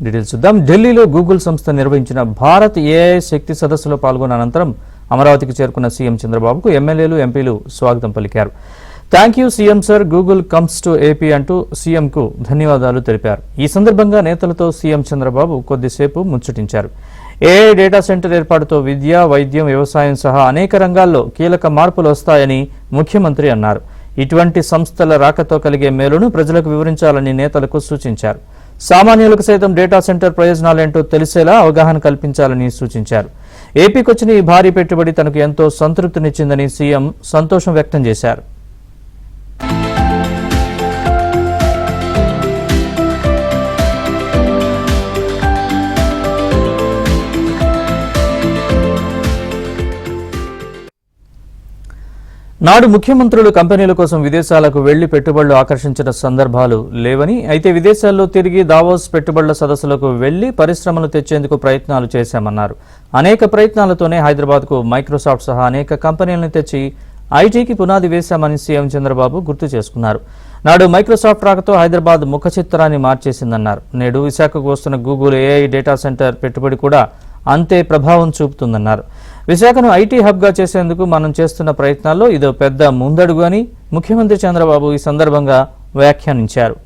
Details చూద్దాం. ఢిల్లీలో Google సంస్థ నిర్వహించిన భారత్ ఏఐ శక్తి సదస్సులో పాల్గొన్న అనంతరం అమరావతికి చేరుకున్న సీఎం చంద్రబాబుకు ఎమ్మెల్యేలు, ఎంపీలు స్వాగతం పలికారు. Thank you CM sir, Google comes to AP అంటూ సీఎంకు ధన్యవాదాలు తెలిపారు. ఈ సందర్భంగా నేతలతో సీఎం చంద్రబాబు కొద్దిసేపు ముచ్చటించారు. ఏఐ డేటా సెంటర్ ఏర్పాటుతో విద్య, వైద్యం, వ్యవసాయం సహా అనేక రంగాల్లో కీలక మార్పులు వస్తాయని ముఖ్యమంత్రి అన్నారు. ఇటువంటి సంస్థల రాకతో కలిగే మేలును ప్రజలకు వివరించాలని నేతలకు సూచించారు. సామాన్యులకు సైతం డేటా సెంటర్ ప్రయోజనాలేంటో తెలిసేలా అవగాహన కల్పించాలని సూచించారు. ఏపీకొచ్చిన ఈ భారీ పెట్టుబడి తనకు ఎంతో సంతృప్తినిచ్చిందని సీఎం సంతోషం వ్యక్తం చేశారు. నాడు ముఖ్యమంత్రులు కంపెనీల కోసం విదేశాలకు వెళ్లి పెట్టుబడులు ఆకర్షించిన సందర్భాలు లేవని, అయితే విదేశాల్లో తిరిగి దావోస్ పెట్టుబడుల సదస్సులకు వెళ్లి పరిశ్రమలు తెచ్చేందుకు ప్రయత్నాలు చేశామన్నారు. అనేక ప్రయత్నాలతోనే హైదరాబాద్కు మైక్రోసాఫ్ట్ సహా అనేక కంపెనీలను తెచ్చి ఐటీకి పునాది వేశామని సీఎం చంద్రబాబు గుర్తు చేసుకున్నారు. నాడు మైక్రోసాఫ్ట్ రాకతో హైదరాబాద్ ముఖ చిత్రాన్ని మార్చేసిందన్నారు. నేడు విశాఖకు వస్తున్న గూగుల్ ఏఐ డేటా సెంటర్ పెట్టుబడి కూడా అంతే ప్రభావం చూపుతుందన్నారు. విశాఖను ఐటీ హబ్గా చేసేందుకు మనం చేస్తున్న ప్రయత్నాల్లో ఇదో పెద్ద ముందడుగు అని ముఖ్యమంత్రి చంద్రబాబు ఈ సందర్భంగా వ్యాఖ్యానించారు.